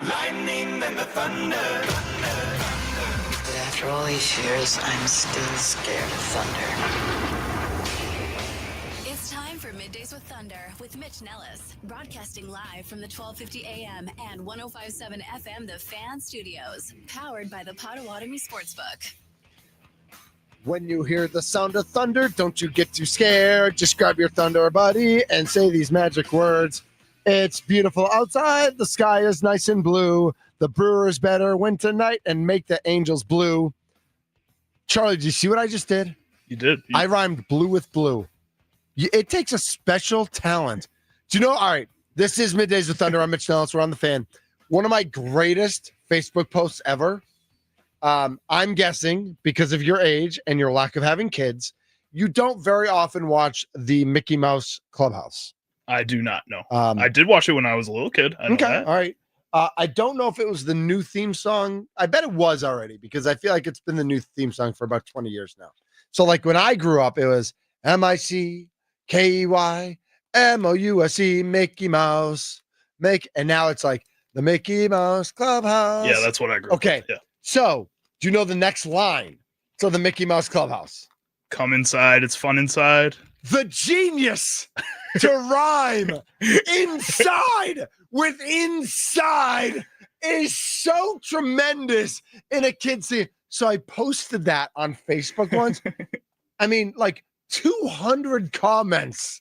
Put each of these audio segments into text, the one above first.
lightning and the thunder. But after all these years, I'm still scared of thunder. It's time for Middays with Thunder with Mitch Nellis, broadcasting live from the 1250 AM and 1057 FM The Fan Studios, powered by the Potawatomi Sportsbook. When you hear the sound of thunder, don't you get too scared. Just grab your thunder buddy and say these magic words. It's beautiful outside. The sky is nice and blue. The Brewers better win tonight and make the Angels blue. Charlie, did you see what I just did? You did. I rhymed blue with blue. It takes a special talent. Do you know? All right, this is Middays with Thunder. I'm Mitch Nellis. We're on the Fan. One of my greatest Facebook posts ever. I'm guessing because of your age and your lack of having kids, you don't very often watch the Mickey Mouse Clubhouse. I do not know. I did watch it when I was a little kid. I know that. All right. I don't know if it was the new theme song. I bet it was already because I feel like it's been the new theme song for about 20 years now. So like when I grew up, it was MICKEYMOUSE, Mickey Mouse. And now it's like the Mickey Mouse Clubhouse. Yeah, that's what I grew up with. Yeah. So do you know the next line? So the Mickey Mouse Clubhouse. Come inside. It's fun inside. The genius to rhyme inside with inside is so tremendous in a kid's scene. So I posted that on Facebook once. I mean, like 200 comments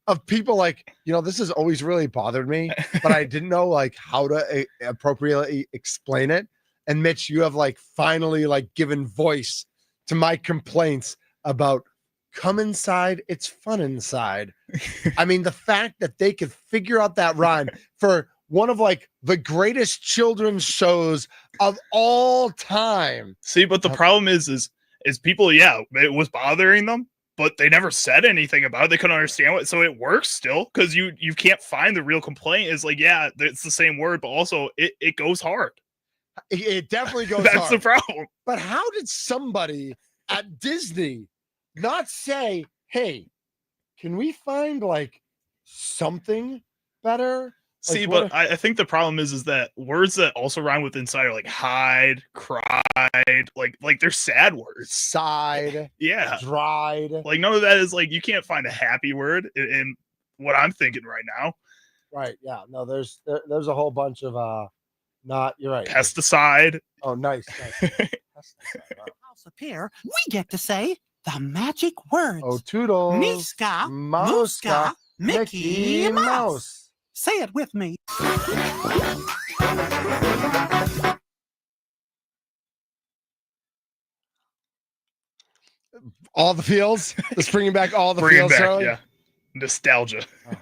of people like, this has always really bothered me, but I didn't know like how to appropriately explain it. And Mitch, you have like finally like given voice to my complaints about come inside. It's fun inside. I mean, the fact that they could figure out that rhyme for one of like the greatest children's shows of all time. See, but the problem is people, it was bothering them, but they never said anything about it. They couldn't understand it. So it works still because you can't find the real complaint. Is like, it's the same word, but also it goes hard. It definitely goes That's hard. the problem. But how did somebody at Disney not say, hey, can we find like something better? See, but I think the problem is that words that also rhyme with inside are like hide, cried, like they're sad words. Side, dried. Like none of that is like you can't find a happy word in what I'm thinking right now. Right. Yeah. No, there's a whole bunch of you're right. Pesticide. Oh, nice. House up here, we get to say the magic words. Oh, toodles. Miska, Muska, Mickey Mouse. Say it with me. All the feels. Let's bring back all the feels. Back, yeah. Nostalgia. Oh.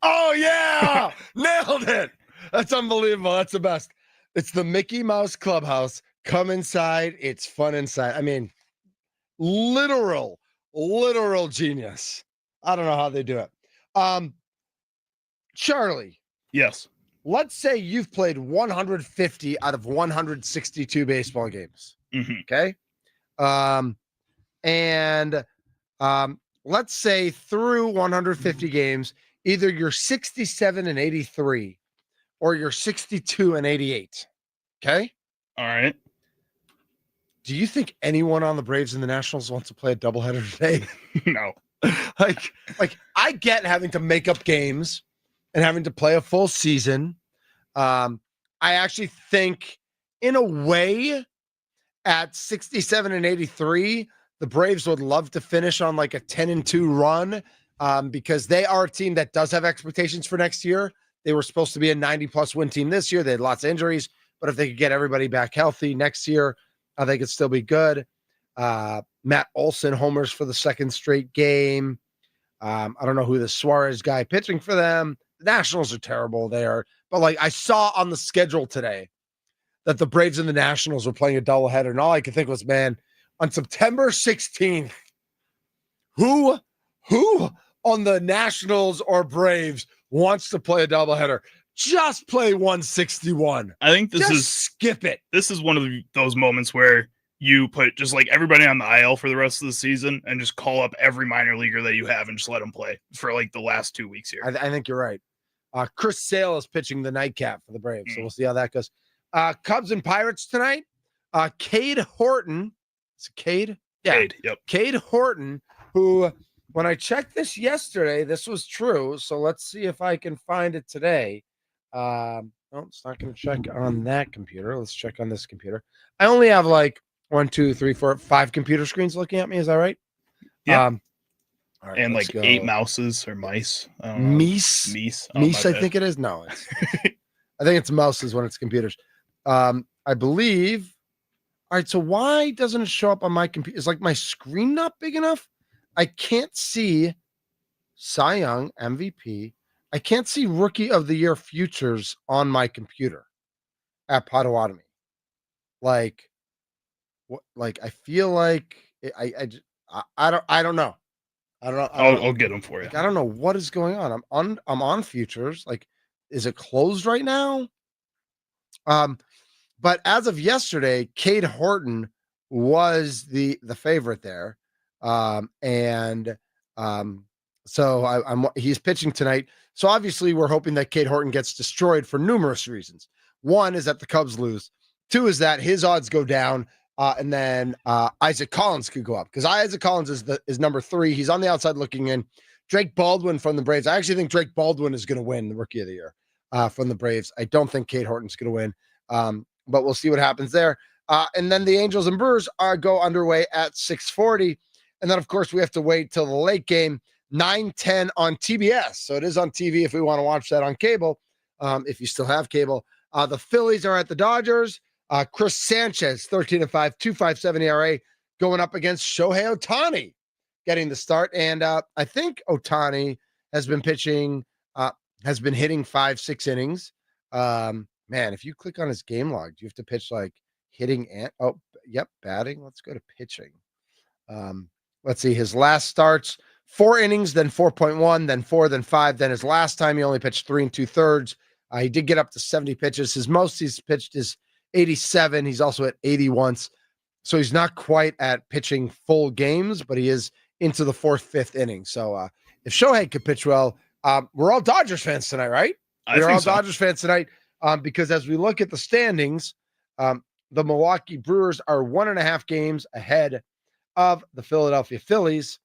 Oh, yeah. Nailed it. That's unbelievable. That's the best. It's the Mickey Mouse Clubhouse. Come inside. It's fun inside. I mean, literal genius. I don't know how they do it. Charlie. Yes. Let's say you've played 150 out of 162 baseball games. Mm-hmm. Okay. Let's say through 150 games, either you're 67 and 83 or you're 62 and 88. Okay. All right. Do you think anyone on the Braves and the Nationals wants to play a doubleheader today? No. Like I get having to make up games and having to play a full season. I actually think in a way at 67 and 83, the Braves would love to finish on like a 10-2 run because they are a team that does have expectations for next year. They were supposed to be a 90-plus win team this year. They had lots of injuries, but if they could get everybody back healthy next year, they could still be good. Matt Olson homers for the second straight game. I don't know who the Suarez guy pitching for them. The Nationals are terrible there. But like I saw on the schedule today that the Braves and the Nationals were playing a doubleheader. And all I could think was, man, on September 16th, who on the Nationals or Braves wants to play a doubleheader? Just play 161. I think skip it. This is one of those moments where you put just like everybody on the IL for the rest of the season and just call up every minor leaguer that you have and just let them play for like the last 2 weeks here. I think you're right. Chris Sale is pitching the nightcap for the Braves, so we'll see how that goes. Cubs and Pirates tonight. Cade Horton. Is it Cade? Yeah. Cade, yep. Cade Horton, who, when I checked this yesterday, this was true. So let's see if I can find it today. No, it's not going to check on that computer. Let's check on this computer. I only have like 1, 2, 3, 4, 5 computer screens looking at me. Is that right? Yeah. All right, and like go. 8 mouses or mice. I don't know. Meese. Oh, Meese, I think it is. No, it's I think it's mouses when it's computers. I believe. All right, so why doesn't it show up on my computer? Is like my screen not big enough? I can't see Cy Young MVP. I can't see Rookie of the Year futures on my computer at Potawatomi. Like, what? Like, I feel like I don't know. I'll get them for you. Like, I don't know what is going on. I'm on futures. Like, is it closed right now? But as of yesterday, Cade Horton was the favorite there. So he's pitching tonight. So obviously we're hoping that Cade Horton gets destroyed for numerous reasons. One is that the Cubs lose. 2 is that his odds go down. And then Isaac Collins could go up because Isaac Collins is number 3. He's on the outside looking in. Drake Baldwin from the Braves. I actually think Drake Baldwin is going to win the Rookie of the Year from the Braves. I don't think Cade Horton's going to win, but we'll see what happens there. And then the Angels and Brewers go underway at 6:40. And then, of course, we have to wait till the late game, 9:10 on TBS. So it is on TV if we want to watch that on cable, if you still have cable. The Phillies are at the Dodgers. Chris Sanchez, 13-5, 2.57 ERA, going up against Shohei Ohtani, getting the start. And I think Ohtani has been pitching, has been hitting 5-6 innings. Man, if you click on his game log, do you have to pitch like hitting and batting? Let's go to pitching. Let's see. His last starts 4 innings, then 4.1, then 4, then 5. Then his last time he only pitched 3 2/3. He did get up to 70 pitches. His most he's pitched is 87. He's also at 80 once. So he's not quite at pitching full games, but he is into the 4th, 5th inning. So if Shohei could pitch well, we're all Dodgers fans tonight, right? We're all Dodgers fans tonight because as we look at the standings, the Milwaukee Brewers are 1.5 games ahead of the Philadelphia Phillies.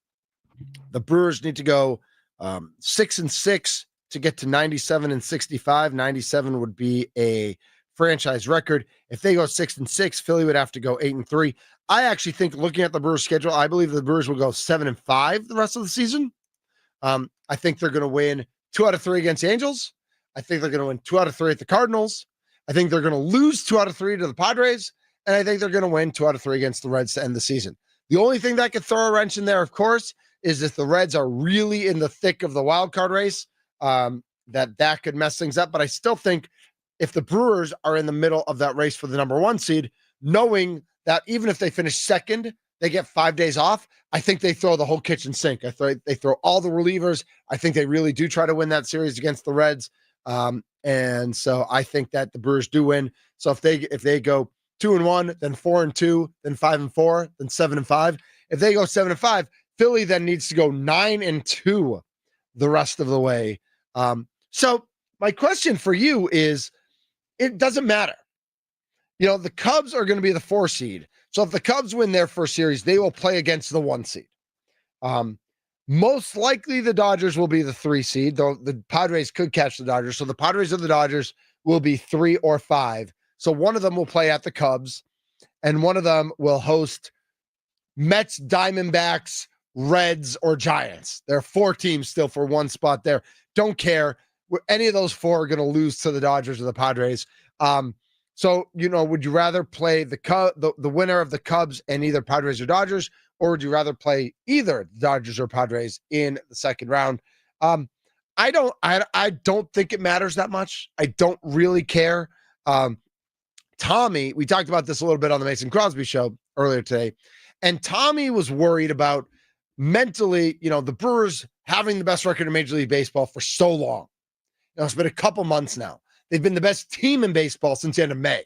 The Brewers need to go 6-6 to get to 97-65. 97 would be a franchise record. If they go 6-6, Philly would have to go 8-3. I actually think, looking at the Brewers' schedule, I believe the Brewers will go 7-5 the rest of the season. I think they're going to win 2 out of 3 against the Angels. I think they're going to win 2 out of 3 at the Cardinals. I think they're going to lose 2 out of 3 to the Padres. And I think they're going to win 2 out of 3 against the Reds to end the season. The only thing that could throw a wrench in there, of course, is if the Reds are really in the thick of the wild card race, that could mess things up. But I still think if the Brewers are in the middle of that race for the number 1 seed, knowing that even if they finish second, they get 5 days off, I think they throw the whole kitchen sink. They throw all the relievers. I think they really do try to win that series against the Reds. And so I think that the Brewers do win. So if they go 2-1, then 4-2, then 5-4, then 7-5. If they go 7-5, Philly then needs to go 9-2 the rest of the way. So my question for you is, it doesn't matter. The Cubs are going to be the 4 seed. So if the Cubs win their first series, they will play against the 1 seed. Most likely the Dodgers will be the 3 seed, though the Padres could catch the Dodgers. So the Padres or the Dodgers will be 3 or 5. So one of them will play at the Cubs, and one of them will host Mets, Diamondbacks, Reds, or Giants. There are 4 teams still for 1 spot there. Don't care. Any of those 4 are going to lose to the Dodgers or the Padres. So, would you rather play the winner of the Cubs and either Padres or Dodgers, or would you rather play either Dodgers or Padres in the second round? I don't think it matters that much. I don't really care. Tommy, we talked about this a little bit on the Mason Crosby show earlier today, and Tommy was worried about mentally, the Brewers having the best record in Major League Baseball for so long. It's been a couple months now. They've been the best team in baseball since the end of May.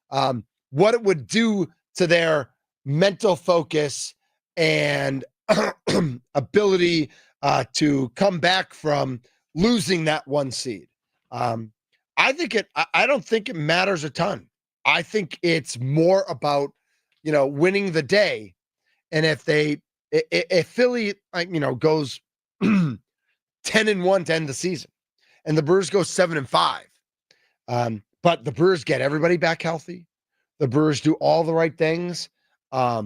What it would do to their mental focus and ability to come back from losing that one seed. I don't think it matters a ton. I think it's more about, winning the day. And if Philly, goes 10-1 to end the season and the Brewers go 7-5, but the Brewers get everybody back healthy. The Brewers do all the right things. I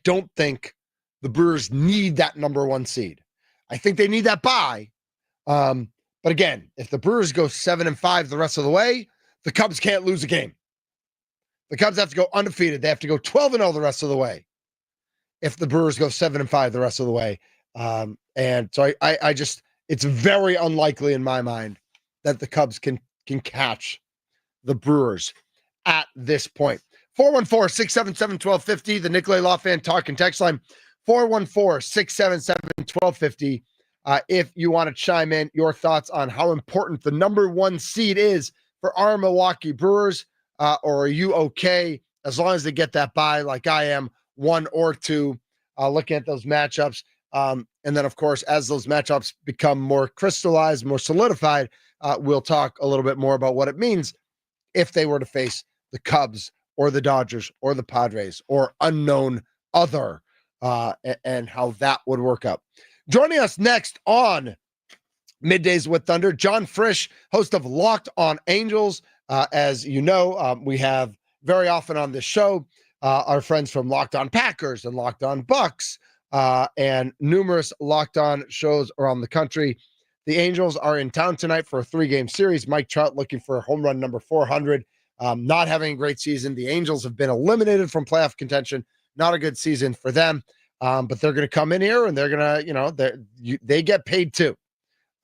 don't think the Brewers need that number one seed. I think they need that bye. But again, if the Brewers go 7-5 the rest of the way, the Cubs can't lose a game. The Cubs have to go undefeated. They have to go 12-0 the rest of the way if the Brewers go 7-5 the rest of the way. And so I just, it's very unlikely in my mind that the Cubs can catch the Brewers at this point. 414-677-1250, the Nicolay Law Fan Talk and Text line, 414-677-1250. If you want to chime in your thoughts on how important the number one seed is for our Milwaukee Brewers, or are you okay as long as they get that bye like I am, 1 or 2, looking at those matchups. And then, of course, as those matchups become more crystallized, more solidified, we'll talk a little bit more about what it means if they were to face the Cubs or the Dodgers or the Padres or unknown other, and how that would work out. Joining us next on Middays with Thunder, John Frisch, host of Locked On Angels. As you know, we have very often on this show our friends from Locked On Packers and Locked On Bucks, and numerous Locked On shows around the country. The Angels are in town tonight for a 3-game series. Mike Trout looking for home run number 400. Not having a great season. The Angels have been eliminated from playoff contention. Not a good season for them. But they're going to come in here and they're going to, they get paid too.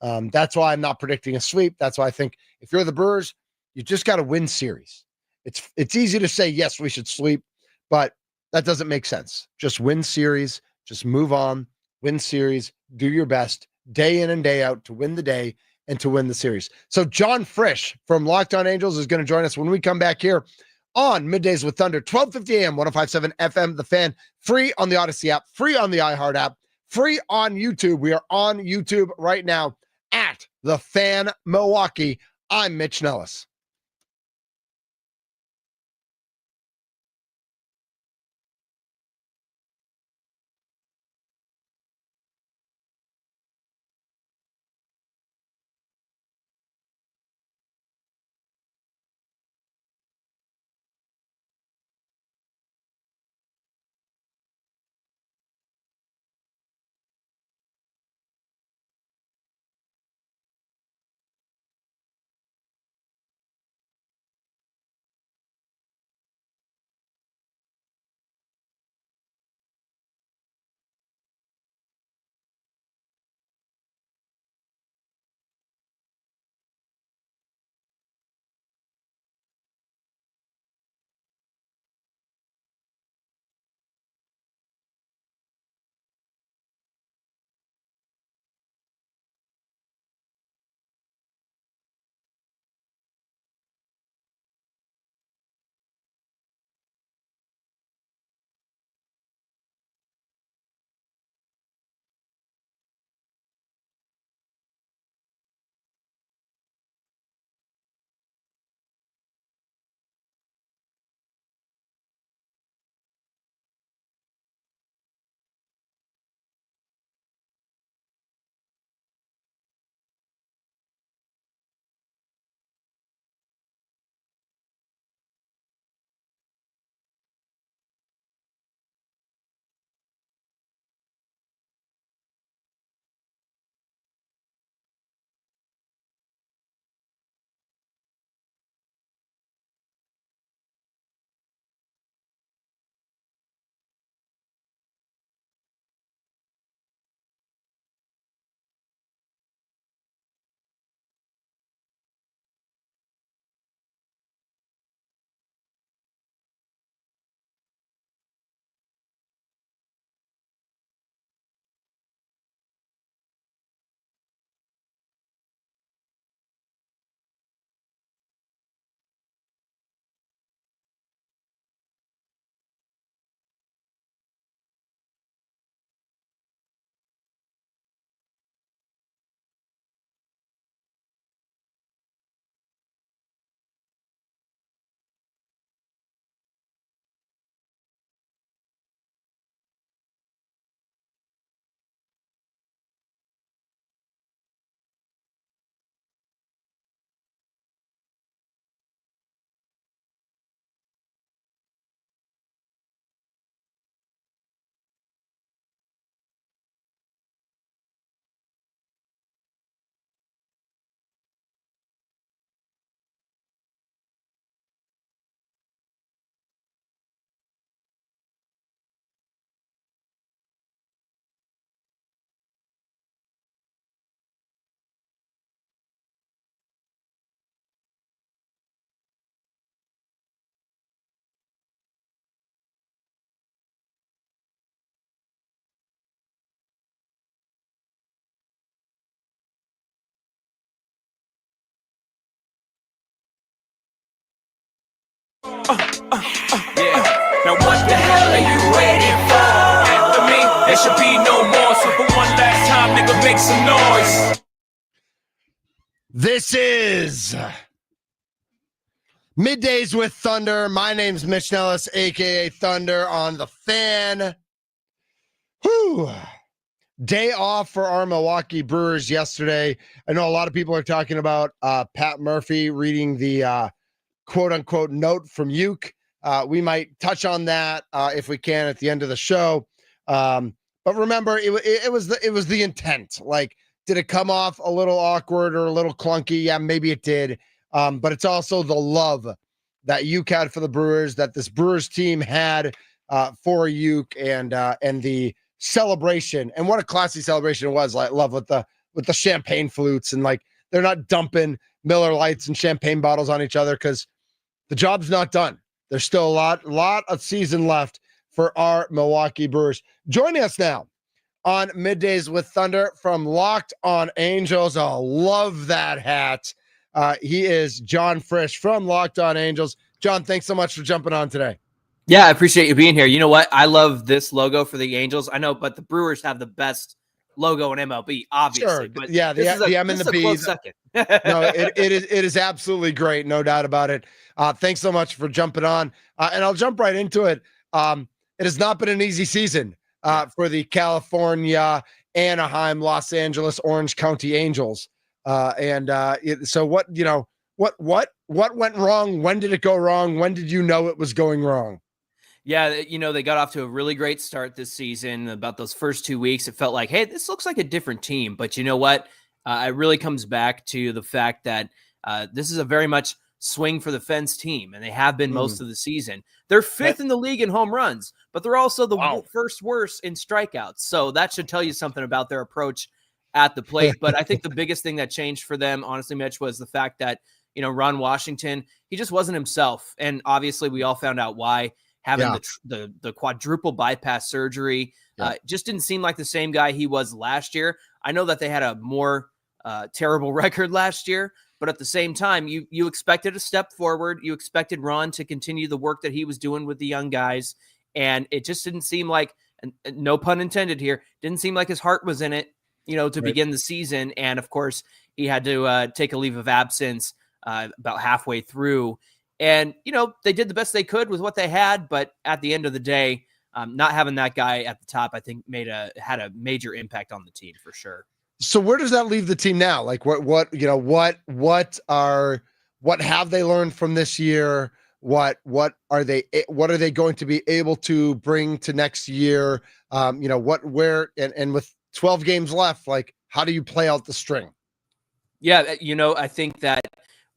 That's why I'm not predicting a sweep. That's why I think if you're the Brewers, you just got to win series. It's easy to say, yes, we should sweep, but that doesn't make sense. Just win series, just move on, win series, do your best day in and day out to win the day and to win the series. So John Frisch from Locked On Angels is going to join us when we come back here on Middays with Thunder, 1250 AM, 105.7 FM, The Fan, free on the Odyssey app, free on the iHeart app, free on YouTube. We are on YouTube right now at The Fan Milwaukee. I'm Mitch Nellis. Yeah. Now what the hell are you waiting for? After me, there should be no more. So for one last time, nigga, make some noise. This is Middays with Thunder. My name's Mitch Nellis, aka Thunder on the Fan. Whew. Day off for our Milwaukee Brewers yesterday. I know a lot of people are talking about Pat Murphy reading the quote-unquote note from Uke. We might touch on that if we can at the end of the show. But remember, it was the intent. Like, did it come off a little awkward or a little clunky? Yeah, maybe it did. But it's also the love that Uke had for the Brewers, that this Brewers team had for Uke, and the celebration. And what a classy celebration it was. Like, love with the champagne flutes, and like they're not dumping Miller Lights and champagne bottles on each other because the job's not done. There's still a lot of season left for our Milwaukee Brewers. Joining us now on Middays with Thunder from Locked On Angels. I love that hat. He is John Frisch from Locked On Angels. John, thanks so much for jumping on today. Yeah, I appreciate you being here. You know what? I love this logo for the Angels. I know, but the Brewers have the best logo in MLB, obviously. Sure. But yeah, the M and the B. Close second. No, it is absolutely great. No doubt about it. Thanks so much for jumping on. And I'll jump right into it. It has not been an easy season for the California, Anaheim, Los Angeles, Orange County Angels. So what went wrong? When did it go wrong? When did you know it was going wrong? Yeah, they got off to a really great start this season. About those first 2 weeks, it felt like, hey, this looks like a different team. But you know what? It really comes back to the fact that this is a very much swing for the fence team, and they have been most of the season. They're fifth in the league in home runs, but they're also the first worst in strikeouts. So that should tell you something about their approach at the plate. But I think the biggest thing that changed for them, honestly, Mitch, was the fact that, Ron Washington, he just wasn't himself. And obviously we all found out why. Having the quadruple bypass surgery just didn't seem like the same guy he was last year. I know that they had a more terrible record last year, but at the same time, you expected a step forward. You expected Ron to continue the work that he was doing with the young guys, and it just didn't seem like, no pun intended here, didn't seem like his heart was in it, to begin the season. And of course, he had to take a leave of absence about halfway through. And, they did the best they could with what they had. But at the end of the day, not having that guy at the top, I think had a major impact on the team for sure. So where does that leave the team now? Like what have they learned from this year? What are they going to be able to bring to next year? And with 12 games left, like, how do you play out the string? Yeah. I think that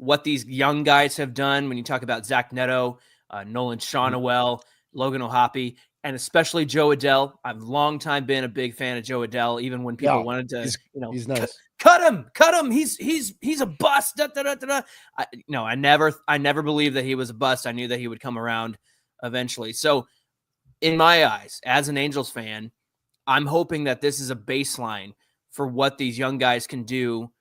what these young guys have done, when you talk about Zach Neto, Nolan Shawnuel, Logan O'Hoppe, and especially Joe Adell. I've long time been a big fan of Joe Adell, even when people wanted to, he's nice. Cut him. He's a bust. Da, da, da, da. I never believed that he was a bust. I knew that he would come around eventually. So in my eyes, as an Angels fan, I'm hoping that this is a baseline for what these young guys can do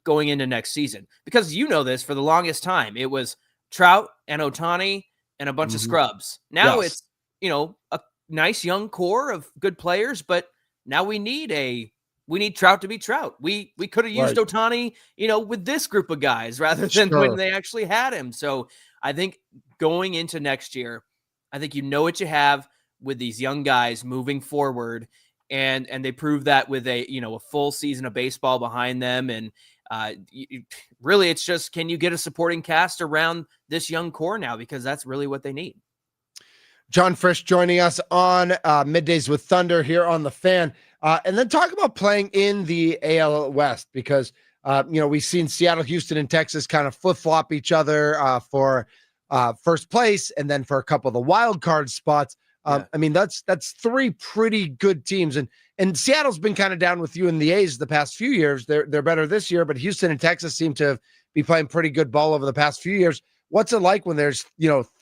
going into next season, because this for the longest time, it was Trout and Ohtani and a bunch of scrubs. Now it's, a nice young core of good players, but now we need Trout to be Trout. We could have used Ohtani, with this group of guys rather than when they actually had him. So I think going into next year, I think what you have with these young guys moving forward. And they proved that with a full season of baseball behind them. And really, it's just, can you get a supporting cast around this young core now? Because that's really what they need. John Frisch joining us on Middays with Thunder here on the Fan. And then talk about playing in the AL West, because, we've seen Seattle, Houston, and Texas kind of flip-flop each other for first place, and then for a couple of the wild card spots. I mean, that's three pretty good teams, and Seattle's been kind of down with you and the A's the past few years. They're better this year, but Houston and Texas seem to be playing pretty good ball over the past few years. What's it like when there's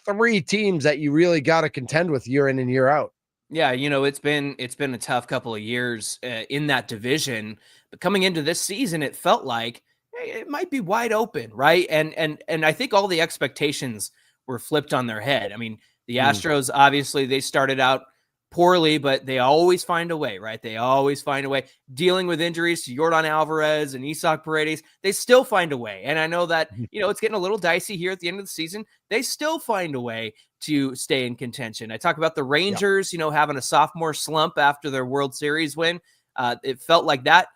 three teams that you really got to contend with year in and year out? Yeah, it's been a tough couple of years in that division, but coming into this season, it felt like it might be wide open, right? And I think all the expectations were flipped on their head. I mean, the Mm. Astros, obviously, they started out poorly, but they always find a way, right? They always find a way. Dealing with injuries to Yordan Alvarez and Isak Paredes, they still find a way. And I know that, it's getting a little dicey here at the end of the season. They still find a way to stay in contention. I talk about the Rangers, having a sophomore slump after their World Series win. It felt like that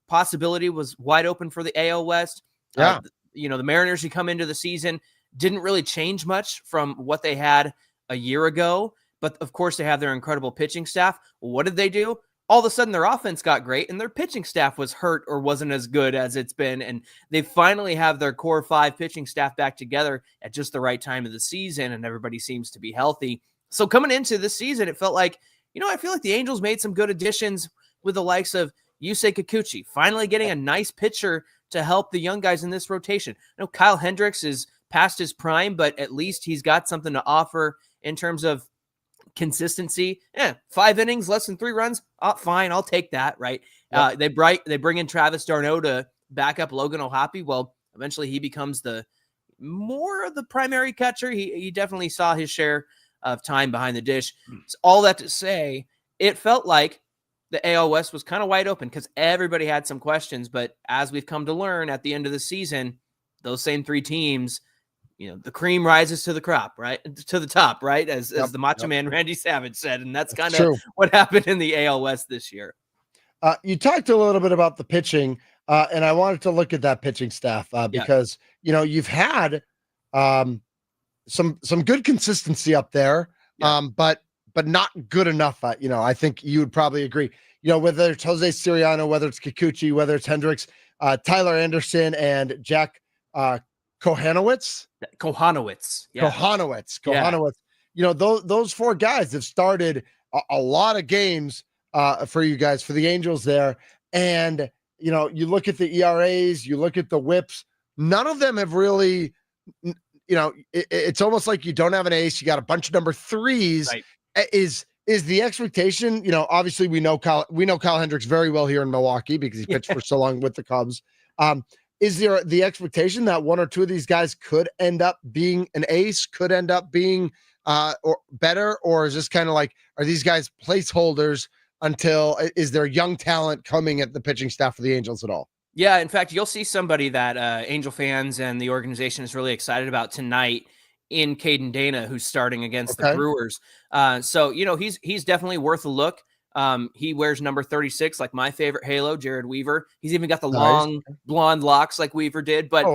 possibility was wide open for the AL West. Yeah. The Mariners who come into the season didn't really change much from what they had a year ago. But of course, they have their incredible pitching staff. Well, what did they do? All of a sudden, their offense got great, and their pitching staff was hurt or wasn't as good as it's been. And they finally have their core 5 pitching staff back together at just the right time of the season, and everybody seems to be healthy. So coming into this season, it felt like, I feel like the Angels made some good additions with the likes of Yusei Kikuchi, finally getting a nice pitcher to help the young guys in this rotation. I know Kyle Hendricks is past his prime, but at least he's got something to offer in terms of consistency. 5 innings, less than 3 runs. Fine, I'll take that, right? Yep. They bring in Travis d'Arnaud to back up Logan O'Hoppe. Well, eventually he becomes more of the primary catcher. He definitely saw his share of time behind the dish. So all that to say, it felt like the AL West was kind of wide open because everybody had some questions. But as we've come to learn at the end of the season, those same 3 teams, the cream rises to the crop, right? To the top, right? As the Macho Man Randy Savage said. And that's kind of what happened in the AL West this year. You talked a little bit about the pitching, and I wanted to look at that pitching staff because, you've had some good consistency up there, but not good enough. I think you would probably agree, whether it's Jose Siriano, whether it's Kikuchi, whether it's Hendricks, Tyler Anderson, and Jack Kohanowitz. Yeah. Kohanowitz. Those 4 guys have started a lot of games for you guys, for the Angels there. And, you look at the ERAs, you look at the whips, none of them have really, it's almost like you don't have an ace. You got a bunch of number 3s. Right. Is the expectation, obviously we know Kyle Hendricks very well here in Milwaukee because he pitched for so long with the Cubs. Is there the expectation that 1 or 2 of these guys could end up being an ace, could end up being or better? Or is this kind of like, are these guys placeholders until, is there young talent coming at the pitching staff for the Angels at all? Yeah, in fact, you'll see somebody that Angel fans and the organization is really excited about tonight in Caden Dana, who's starting against the Brewers. So, he's definitely worth a look. He wears number 36, like my favorite Halo, Jared Weaver. He's even got the long blonde locks like Weaver did. But,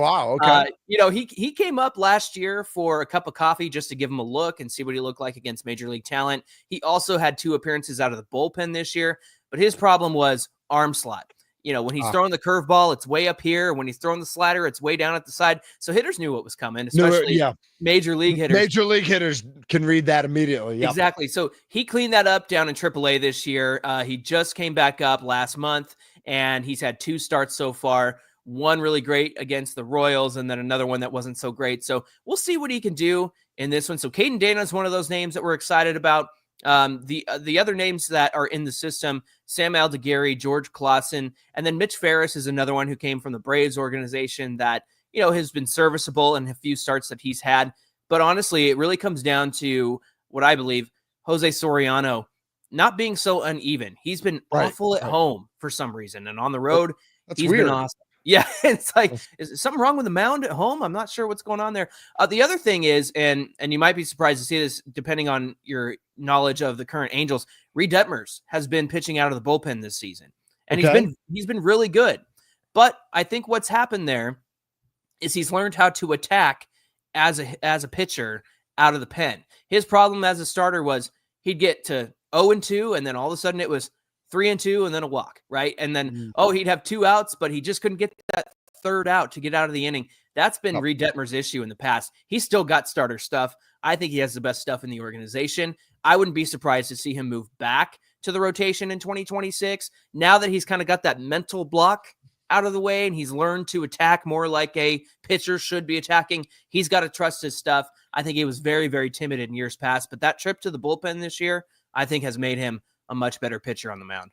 he came up last year for a cup of coffee just to give him a look and see what he looked like against Major League talent. He also had 2 appearances out of the bullpen this year, but his problem was arm slot. When he's throwing the curveball, it's way up here. When he's throwing the slider, it's way down at the side. So hitters knew what was coming, especially major league hitters. Major league hitters can read that immediately. Yep. Exactly. So he cleaned that up down in AAA this year. He just came back up last month, and he's had 2 starts so far. One really great against the Royals, and then another one that wasn't so great. So we'll see what he can do in this one. So Caden Dana is one of those names that we're excited about. The other names that are in the system, Sam Aldeguerri, George Clausen, and then Mitch Ferris is another one who came from the Braves organization that, has been serviceable in a few starts that he's had. But honestly, it really comes down to what I believe, Jose Soriano not being so uneven. He's been awful at home for some reason, and on the road, he's been awesome. Yeah, it's like, is something wrong with the mound at home? I'm not sure what's going on there. The other thing is, and you might be surprised to see this depending on your knowledge of the current Angels, Reed Detmers has been pitching out of the bullpen this season, and he's been really good. But I think what's happened there is he's learned how to attack as a pitcher out of the pen. His problem as a starter was he'd get to 0-2, and then all of a sudden it was 3-2 and then a walk, right? And then, he'd have 2 outs, but he just couldn't get that 3rd out to get out of the inning. That's been Reed Detmer's issue in the past. He's still got starter stuff. I think he has the best stuff in the organization. I wouldn't be surprised to see him move back to the rotation in 2026. Now that he's kind of got that mental block out of the way and he's learned to attack more like a pitcher should be attacking, he's got to trust his stuff. I think he was very, very timid in years past, but that trip to the bullpen this year, I think has made him a much better pitcher on the mound.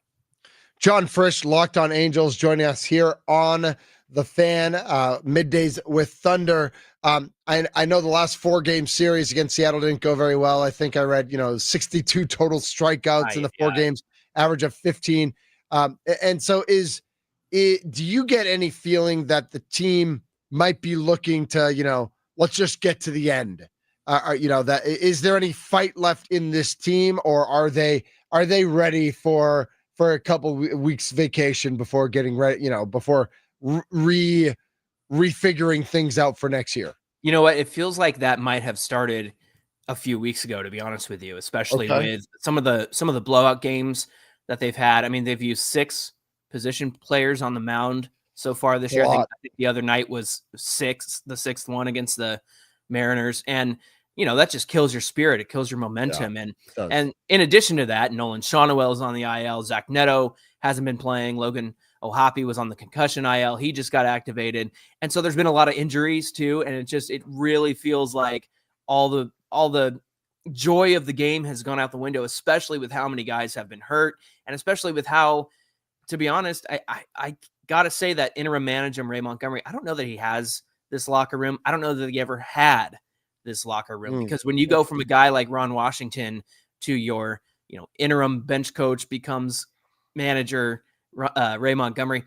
John Frisch, Locked On Angels, joining us here on the Fan, Middays with Thunder. I know the last 4-game series against Seattle didn't go very well. I think I read, 62 total strikeouts in the 4 games, average of 15. And so do you get any feeling that the team might be looking to, let's just get to the end? That is there any fight left in this team, or are they ready for a couple weeks vacation before getting ready, before refiguring things out for next year? You know what? It feels like that might have started a few weeks ago, to be honest with you, especially with some of the blowout games that they've had. I mean, they've used 6 position players on the mound so far this year. I think the other night was the 6th one against the Mariners. And, that just kills your spirit. It kills your momentum. And in addition to that, Nolan Shawnuel is on the IL. Zach Neto hasn't been playing. Logan O'Hoppe was on the concussion IL. He just got activated. And so there's been a lot of injuries too. And it really feels like all the joy of the game has gone out the window, especially with how many guys have been hurt. And especially with how, to be honest, I got to say that interim manager Ray Montgomery, I don't know that he has this locker room. I don't know that he ever had this locker room, because when you go from a guy like Ron Washington to your, interim bench coach becomes manager Ray Montgomery,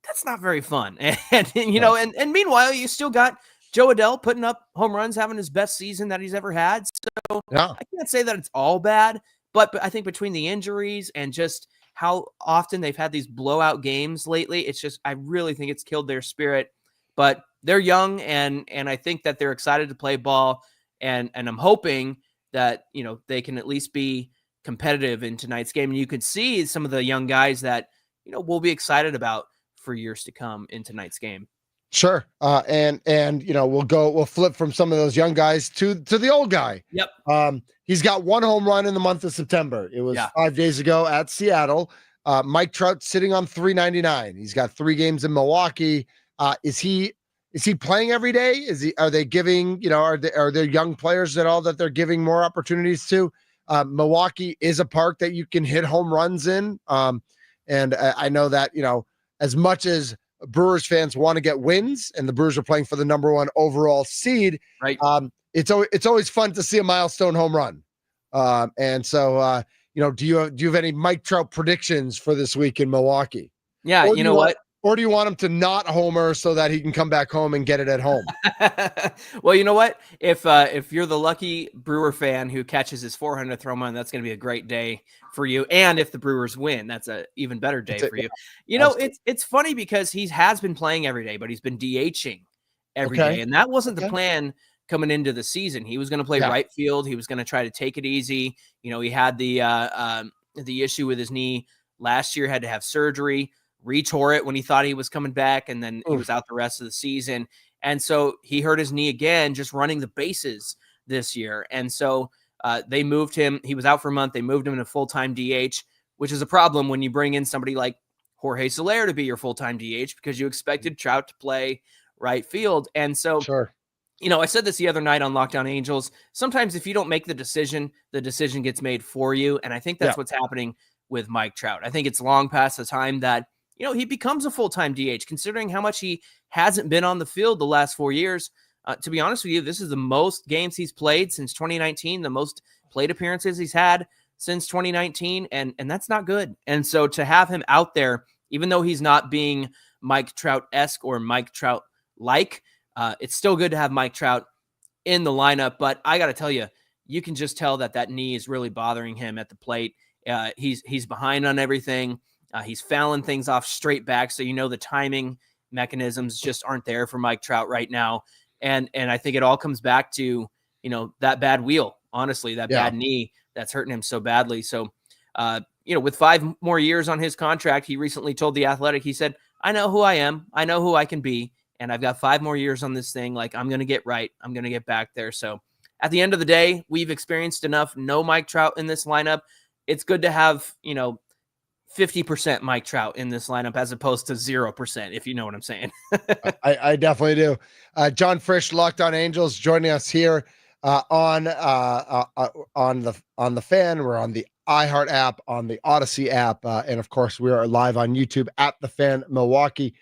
that's not very fun. And meanwhile, you still got Joe Adell putting up home runs, having his best season that he's ever had. So I can't say that it's all bad, but I think between the injuries and just how often they've had these blowout games lately, it's just, I really think it's killed their spirit. But they're young, and I think that they're excited to play ball, and I'm hoping that, they can at least be competitive in tonight's game. And you could see some of the young guys that, we'll be excited about for years to come in tonight's game. Sure. And we'll flip from some of those young guys to the old guy. Yep. He's got 1 home run in the month of September. It was 5 days ago at Seattle. Mike Trout sitting on 399. He's got 3 games in Milwaukee. Is he playing every day? Are they giving, are there young players at all that they're giving more opportunities to? Milwaukee is a park that you can hit home runs in. And I know that, as much as Brewers fans want to get wins, and the Brewers are playing for the number 1 overall seed, right? It's always fun to see a milestone home run. And so, do you have any Mike Trout predictions for this week in Milwaukee? Yeah, or do you want him to not homer so that he can come back home and get it at home? Well, you know what? If you're the lucky Brewer fan who catches his 400th home run, that's going to be a great day for you. And if the Brewers win, that's an even better day for you. It's funny because he has been playing every day, but he's been DHing every day. And that wasn't the plan coming into the season. He was going to play right field. He was going to try to take it easy. He had the issue with his knee last year, had to have surgery, retore it when he thought he was coming back, and then he was out the rest of the season. And so he hurt his knee again just running the bases this year. And so they moved him. He was out for a month. They moved him to full-time DH, which is a problem when you bring in somebody like Jorge Soler to be your full-time DH, because you expected Trout to play right field. And so, I said this the other night on Locked On Angels. Sometimes if you don't make the decision gets made for you. And I think that's what's happening with Mike Trout. I think it's long past the time that he becomes a full-time DH, considering how much he hasn't been on the field the last 4 years. To be honest with you, this is the most games he's played since 2019, the most plate appearances he's had since 2019, and that's not good. And so to have him out there, even though he's not being Mike Trout-esque or Mike Trout-like, it's still good to have Mike Trout in the lineup. But I got to tell you, you can just tell that knee is really bothering him at the plate. He's behind on everything. He's fouling things off straight back, so the timing mechanisms just aren't there for Mike Trout right now. And I think it all comes back to, that bad wheel, honestly, that bad knee that's hurting him so badly. So, with 5 more years on his contract, he recently told The Athletic, he said, I know who I am. I know who I can be. And I've got 5 more years on this thing. Like, I'm going to get right. I'm going to get back there. So at the end of the day, we've experienced enough. No Mike Trout in this lineup. It's good to have, 50% Mike Trout in this lineup as opposed to 0%, if you know what I'm saying. I definitely do. John Frisch, Locked On Angels, joining us here on the Fan. We're on the iHeart app, on the Odyssey app, and of course we are live on YouTube at the Fan Milwaukee.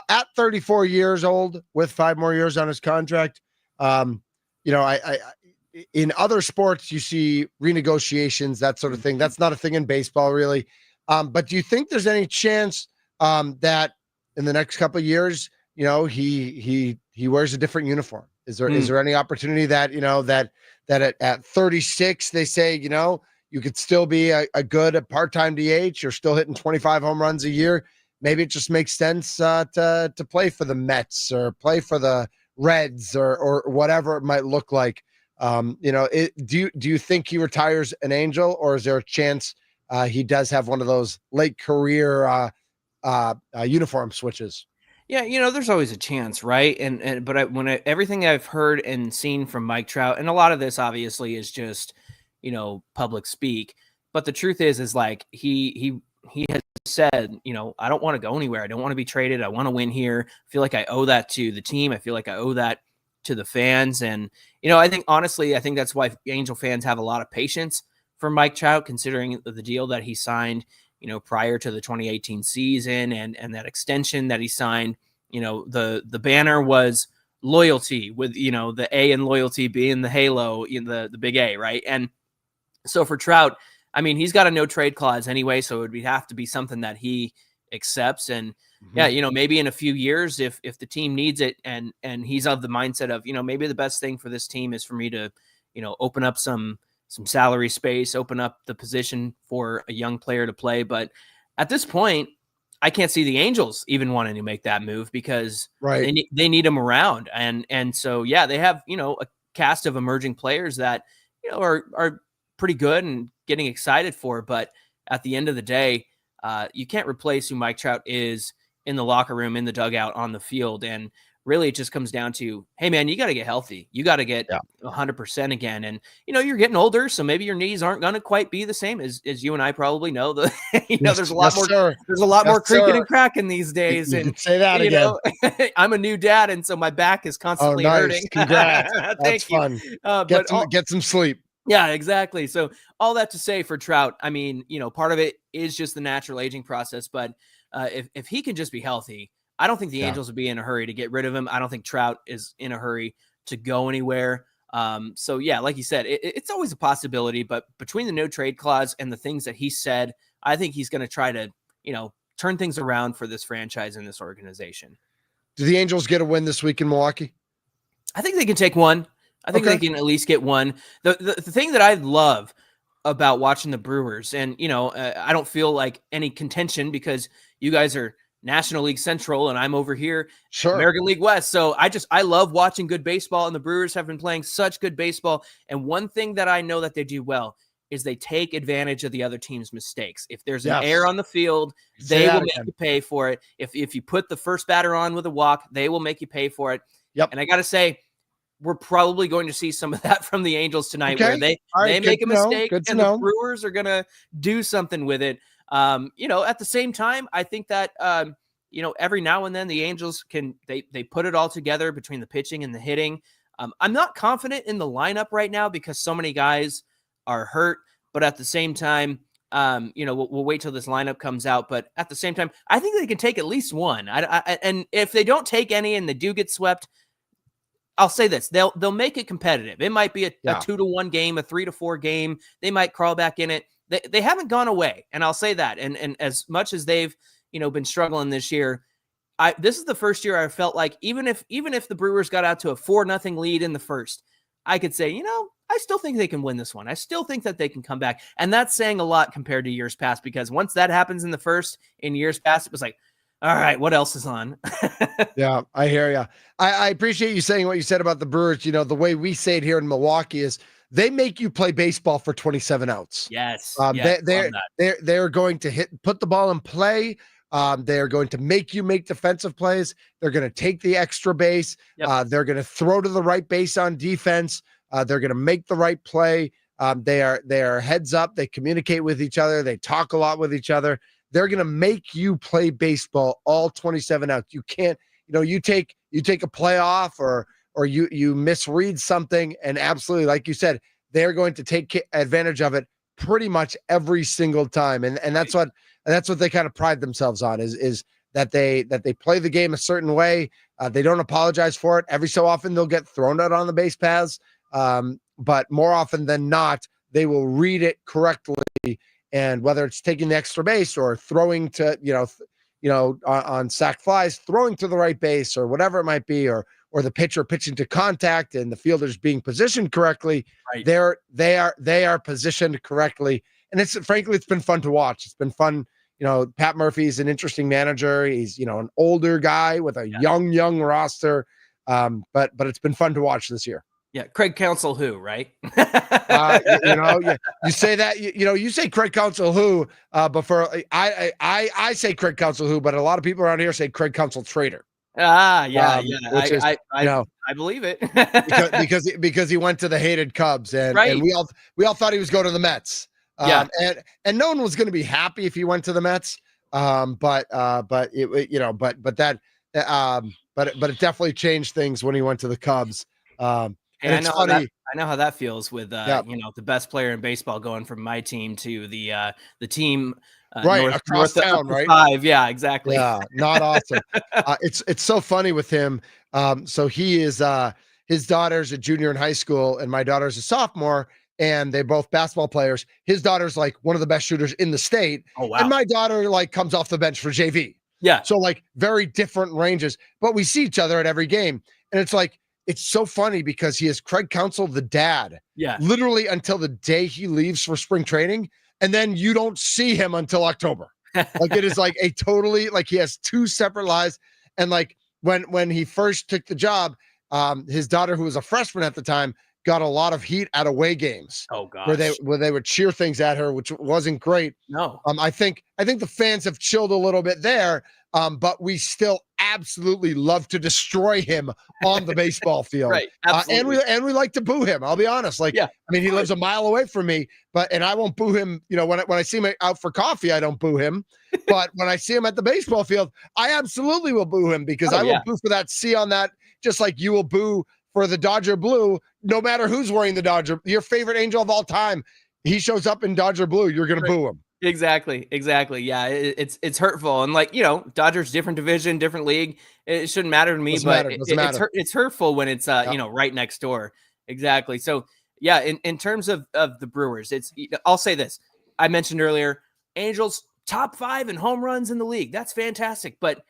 at 34 years old with 5 more years on his contract. I in other sports, you see renegotiations, that sort of thing. That's not a thing in baseball, really. But do you think there's any chance that in the next couple of years, he wears a different uniform? Is there any opportunity that that at 36 they say you could still be a good part-time DH? You're still hitting 25 home runs a year. Maybe it just makes sense to play for the Mets or play for the Reds or whatever it might look like. Do you think he retires an Angel, or is there a chance he does have one of those late career uniform switches? Yeah, there's always a chance, right? But everything I've heard and seen from Mike Trout, and a lot of this obviously is just public speak, but the truth is like he has said, I don't want to go anywhere. I don't want to be traded. I want to win here. I feel like I owe that to the team. I feel like I owe that to the fans. And, I think that's why Angel fans have a lot of patience for Mike Trout, considering the deal that he signed, prior to the 2018 season and that extension that he signed. The banner was loyalty, with, the A in loyalty being the halo in the big A, right? And so for Trout, I mean, he's got a no trade clause anyway, so it would have to be something that he accepts. And maybe in a few years, if the team needs it, and he's of the mindset of, maybe the best thing for this team is for me to, open up some salary space, open up the position for a young player to play. But at this point, I can't see the Angels even wanting to make that move, because they need him around. And so, they have, a cast of emerging players that, are pretty good and getting excited for. But at the end of the day, you can't replace who Mike Trout is in the locker room, in the dugout, on the field. And really it just comes down to, hey man, you got to get healthy. You got to get 100% again. And, you're getting older, so maybe your knees aren't going to quite be the same as you and I probably know. There's a lot more creaking and cracking these days. You can say that again. I'm a new dad, and so my back is constantly hurting. Congrats. Thank you. Fun. Get some sleep. Yeah, exactly. So all that to say for Trout, I mean, part of it is just the natural aging process. But if he can just be healthy, I don't think the Angels would be in a hurry to get rid of him. I don't think Trout is in a hurry to go anywhere. So like you said, it's always a possibility. But between the no trade clause and the things that he said, I think he's going to try to, turn things around for this franchise and this organization. Do the Angels get a win this week in Milwaukee? I think they can take one. I think they can at least get one. The thing that I love about watching the Brewers, and, I don't feel like any contention because you guys are National League Central and I'm over here, American League West. So I love watching good baseball, and the Brewers have been playing such good baseball. And one thing that I know that they do well is they take advantage of the other team's mistakes. If there's an error on the field, they will make you pay for it. If you put the first batter on with a walk, they will make you pay for it. Yep. And I got to say, we're probably going to see some of that from the Angels tonight, where they make a mistake and the Brewers are going to do something with it. At the same time, I think that, every now and then the Angels they put it all together between the pitching and the hitting. I'm not confident in the lineup right now because so many guys are hurt, but at the same time, we'll wait till this lineup comes out. But at the same time, I think they can take at least one. And if they don't take any and they do get swept, I'll say this: they'll make it competitive. It might be a 2-1 game, a 3-4 game. They might crawl back in it. They haven't gone away, and I'll say that. And as much as they've been struggling this year, this is the first year I felt like even if the Brewers got out to a 4-0 lead in the first, I could say, I still think they can win this one. I still think that they can come back, and that's saying a lot compared to years past. Because once that happens in the first, in years past, it was like, all right, what else is on? Yeah, I hear you. I appreciate you saying what you said about the Brewers. The way we say it here in Milwaukee is they make you play baseball for 27 outs. Yes. They're going to put the ball in play. They're going to make you make defensive plays. They're going to take the extra base. Yep. They're going to throw to the right base on defense. They're going to make the right play. They are heads up. They communicate with each other. They talk a lot with each other. They're going to make you play baseball all 27 outs. You can't, you take a play off or you misread something, and absolutely, like you said, they're going to take advantage of it pretty much every single time. And that's what they kind of pride themselves on is that they play the game a certain way. They don't apologize for it. Every so often they'll get thrown out on the base paths, but more often than not, they will read it correctly. And whether it's taking the extra base or throwing to on sac flies, throwing to the right base or whatever it might be, or the pitcher pitching to contact and the fielders being positioned correctly, Right. they are positioned correctly. And it's been fun to watch. It's been fun. Pat Murphy's an interesting manager. He's, an older guy with a young roster. But it's been fun to watch this year. Yeah. Craig Counsell, who, right? You say that, you say Craig Counsell who, but I say Craig Counsell who, but a lot of people around here say Craig Counsell trader. Yeah. Which is, I believe it. because he went to the hated Cubs and we all thought he was going to the Mets. And no one was going to be happy if he went to the Mets. But it definitely changed things when he went to the Cubs. And it's funny. I know how that feels with the best player in baseball going from my team to the team across town, right? 5. Yeah, exactly. Yeah, not awesome. It's so funny with him. So he is his daughter's a junior in high school, and my daughter's a sophomore, and they're both basketball players. His daughter's like one of the best shooters in the state. Oh wow! And my daughter like comes off the bench for JV. Yeah. So like very different ranges, but we see each other at every game, and it's like. It's so funny because he is Craig Counsell, the dad, literally until the day he leaves for spring training. And then you don't see him until October. Like it is like a totally, like he has 2 separate lives. And like when he first took the job, his daughter, who was a freshman at the time, got a lot of heat at away games. Oh gosh. Where they would cheer things at her, which wasn't great. No. I think the fans have chilled a little bit there. But we still absolutely love to destroy him on the baseball field. Right. Absolutely. And we like to boo him. I'll be honest. He lives a mile away from me, and I won't boo him. When I see him out for coffee, I don't boo him. But when I see him at the baseball field, I absolutely will boo him because I will boo for that C on that, just like you will boo for the Dodger blue, no matter who's wearing the Dodger. Your favorite Angel of all time, he shows up in Dodger blue, you're going to boo him. Exactly. Yeah, it's hurtful, and Dodgers different division, different league. It shouldn't matter to me, it's hurtful when it's right next door. Exactly. So yeah, in terms of the Brewers, I'll say this. I mentioned earlier, Angels top 5 in home runs in the league. That's fantastic, but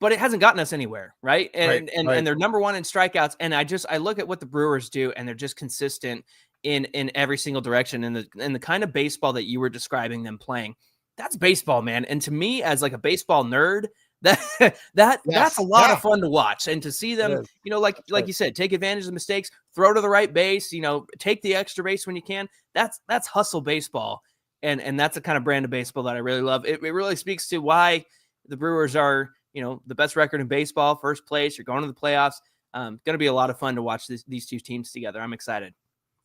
it hasn't gotten us anywhere, right? And they're number 1 in strikeouts. And I look at what the Brewers do, and they're just consistent in every single direction. And the kind of baseball that you were describing them playing, that's baseball, man. And to me, as like a baseball nerd, that's a lot of fun to watch. And to see them, like you said, take advantage of the mistakes, throw to the right base, take the extra base when you can. That's hustle baseball. And that's the kind of brand of baseball that I really love. It really speaks to why the Brewers are, the best record in baseball, first place. You're going to the playoffs. Going to be a lot of fun to watch these 2 teams together. I'm excited.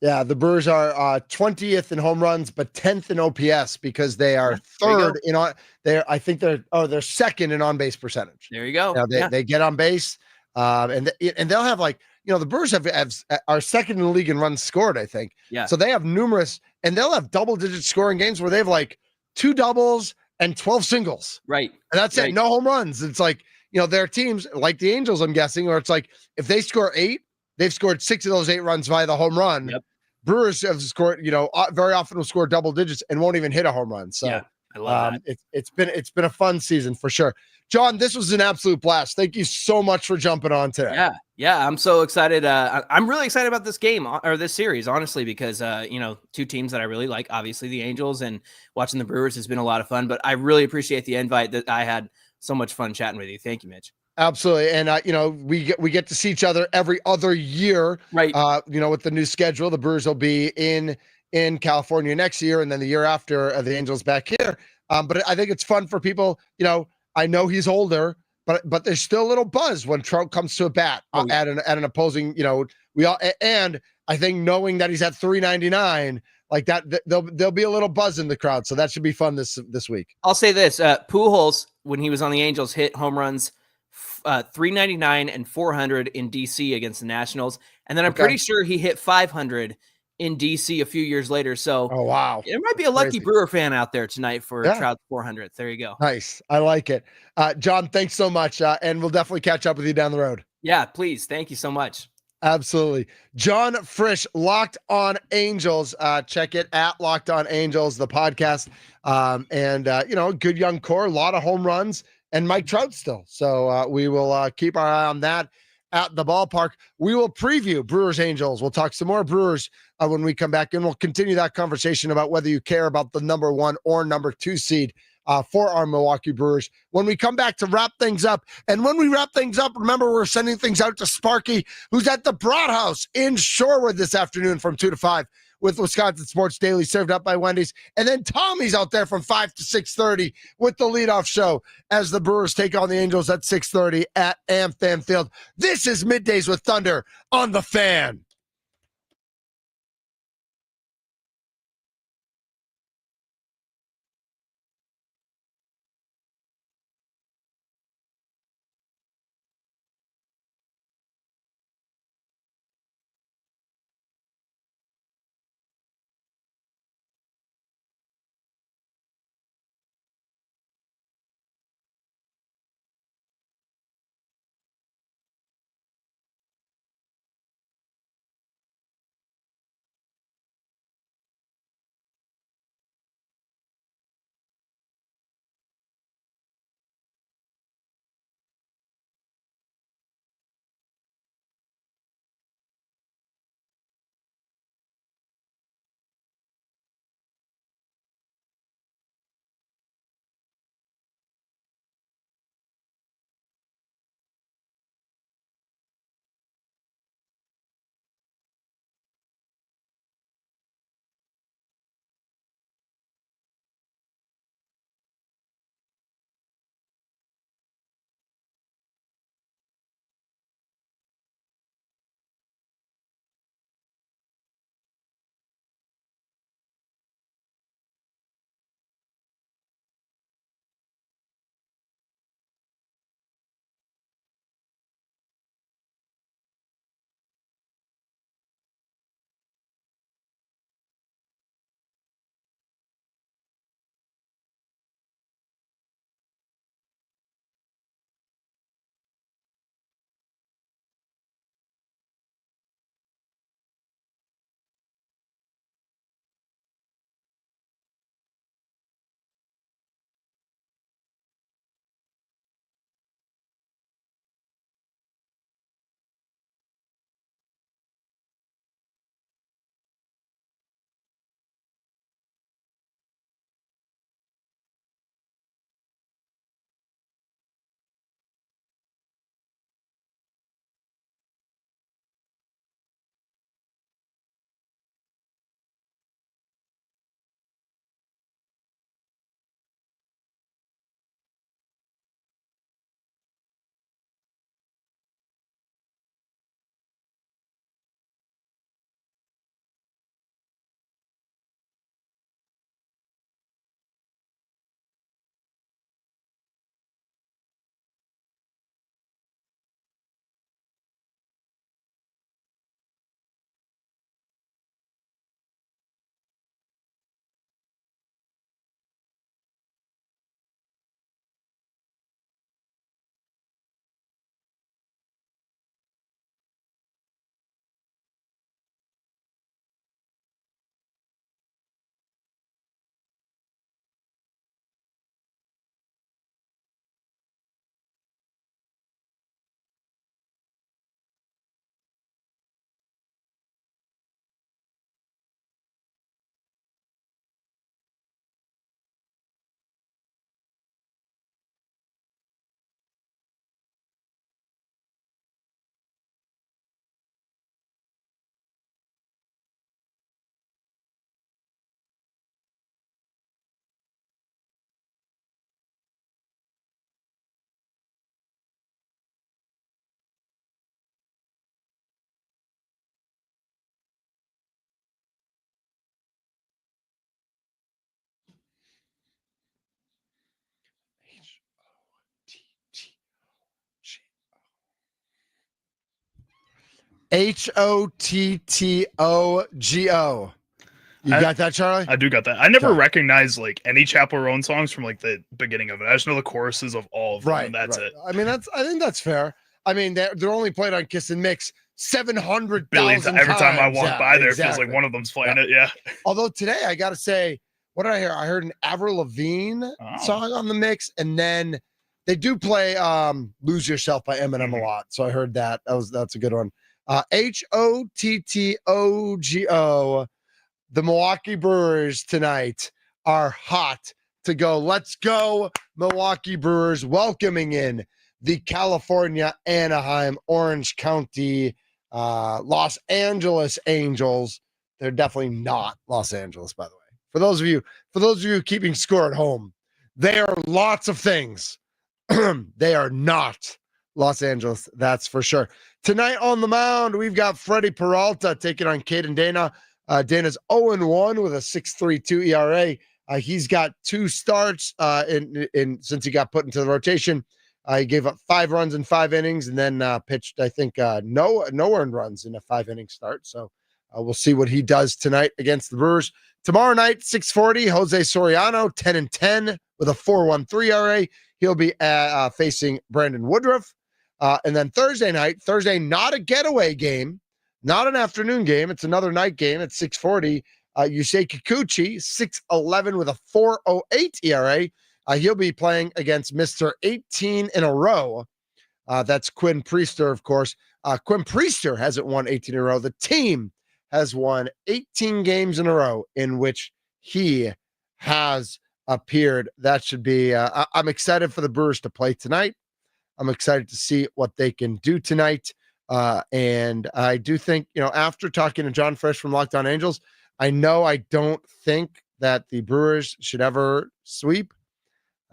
Yeah, the Brewers are 20th in home runs, but 10th in OPS because they are third in on. I think they're second in on base percentage. There you go. They get on base, and they'll have the Brewers are second in the league in runs scored. I think. Yeah. So they have numerous, and they'll have double-digit scoring games where they have 2 doubles and 12 singles. Right. And that's it. No home runs. It's there are teams like the Angels, I'm guessing, where it's if they score 8. They've scored 6 of those 8 runs via the home run. Yep. Brewers have scored, very often will score double digits and won't even hit a home run. So I love that. It's been a fun season for sure. John, this was an absolute blast. Thank you so much for jumping on today. Yeah. I'm so excited. I'm really excited about this game or this series, honestly, because 2 teams that I really like, obviously the Angels, and watching the Brewers has been a lot of fun. But I really appreciate the invite. That I had so much fun chatting with you. Thank you, Mitch. Absolutely. And, we get to see each other every other year, right? With the new schedule, the Brewers will be in California next year. And then the year after the Angels back here. But I think it's fun for people, I know he's older, but there's still a little buzz when Trout comes to a bat at an opposing, and I think knowing that he's at 399 like that, there'll be a little buzz in the crowd. So that should be fun this week. I'll say this, Pujols, when he was on the Angels, hit home runs 399 and 400 in DC against the Nationals. And then I'm pretty sure he hit 500 in DC a few years later. So Oh, wow. there might be a lucky Crazy. Brewer fan out there tonight for Yeah. Trout's 400th. There you go. Nice. I like it. John, thanks so much. And we'll definitely catch up with you down the road. Yeah, please. Thank you so much. Absolutely. John Frisch, Locked On Angels. Check it at Locked On Angels, the podcast. Good young core, a lot of home runs, and Mike Trout still. So we will keep our eye on that at the ballpark. We will preview Brewers Angels. We'll talk some more Brewers when we come back, and we'll continue that conversation about whether you care about the number 1 or number 2 seed for our Milwaukee Brewers when we come back to wrap things up. And when we wrap things up, remember, we're sending things out to Sparky, who's at the Broad House in Shorewood this afternoon from 2 to 5 with Wisconsin Sports Daily, served up by Wendy's. And then Tommy's out there from 5 to 6:30 with the leadoff show as the Brewers take on the Angels at 6:30 at AmFam Field. This is Middays with Thunder on the Fan. Hottogo. You got that, Charlie? I do got that. I never Okay. recognized like any Chappell Roan songs from like the beginning of it. I just know the choruses of all of them, and that's it. I mean, I think that's fair. I mean, they're only played on Kiss and Mix 700,000 Billions every time I walk by there, exactly. it feels like one of them's playing it. Yeah. Although today I got to say, what did I hear? I heard an Avril Lavigne song on the mix, and then they do play "Lose Yourself" by Eminem a lot. So I heard that. That's a good one. Hottogo. The Milwaukee Brewers tonight are hot to go. Let's go, Milwaukee Brewers, welcoming in the California, Anaheim, Orange County, Los Angeles Angels. They're definitely not Los Angeles, by the way. For those of you keeping score at home, they are lots of things. They are not Los Angeles, that's for sure. Tonight on the mound, we've got Freddie Peralta taking on Caden Dana. Dana's 0-1 with a 6.32 ERA. He's got 2 starts in since he got put into the rotation. He gave up 5 runs in 5 innings and then pitched, I think, no earned runs in a 5-inning start. So we'll see what he does tonight against the Brewers. Tomorrow night, 6:40, Jose Soriano, 10-10 with a 4.13 ERA. He'll be facing Brandon Woodruff. And then Thursday night, not a getaway game. Not an afternoon game. It's another night game at 6:40. Yusei Kikuchi, 6'11 with a 4.08 ERA. He'll be playing against Mr. 18 in a row. That's Quinn Priester, of course. Quinn Priester hasn't won 18 in a row. The team has won 18 games in a row in which he has appeared. That should be, I'm excited for the Brewers to play tonight. I'm excited to see what they can do tonight. And I do think, after talking to John Frisch from Locked On Angels, I don't think that the Brewers should ever sweep.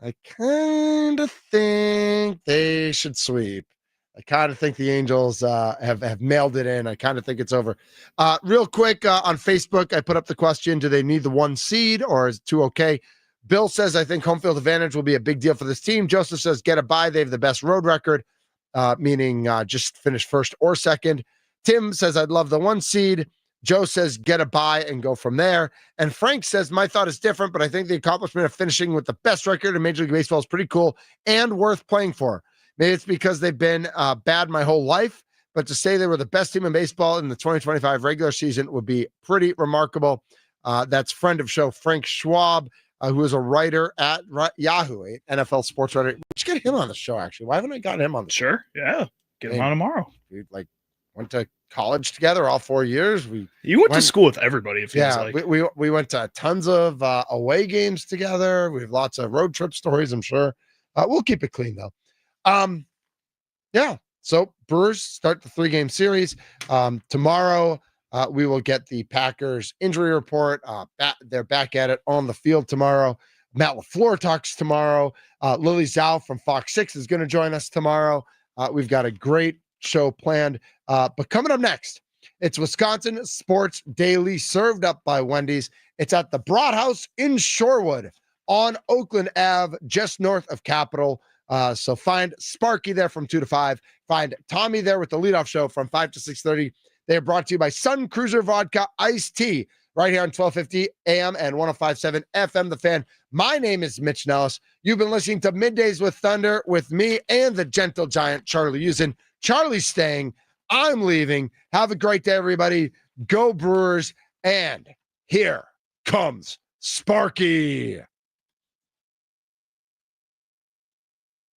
I kind of think they should sweep. I kind of think the Angels have mailed it in. I kind of think it's over. Real quick, on Facebook, I put up the question, do they need the 1 seed or is 2 okay? Bill says, I think home field advantage will be a big deal for this team. Joseph says, get a bye. They have the best road record. Meaning just finish first or second. Tim says, I'd love the 1 seed. Joe says, get a bye and go from there. And Frank says, my thought is different, but I think the accomplishment of finishing with the best record in Major League Baseball is pretty cool and worth playing for. Maybe it's because they've been bad my whole life, but to say they were the best team in baseball in the 2025 regular season would be pretty remarkable. That's friend of show Frank Schwab, who is a writer at Yahoo, NFL sports writer. We should get him on the show, actually. Why haven't I gotten him on the show? Sure. Yeah. Get him on tomorrow. We went to college together all 4 years. You went to school with everybody, it feels like. We went to tons of away games together. We have lots of road trip stories, I'm sure. We'll keep it clean, though. So Brewers start the 3-game series. Tomorrow, we will get the Packers injury report. They're back at it on the field tomorrow. Matt LaFleur talks tomorrow. Lily Zhao from Fox 6 is going to join us tomorrow. We've got a great show planned. But coming up next, it's Wisconsin Sports Daily, served up by Wendy's. It's at the Broad House in Shorewood on Oakland Ave, just north of Capitol. So find Sparky there from 2 to 5. Find Tommy there with the leadoff show from 5 to 6:30. They are brought to you by Sun Cruiser Vodka Iced Tea right here on 1250 AM and 105.7 FM, The Fan. My name is Mitch Nellis. You've been listening to Middays with Thunder with me and the gentle giant, Charlie Usen. Charlie's staying. I'm leaving. Have a great day, everybody. Go Brewers. And here comes Sparky.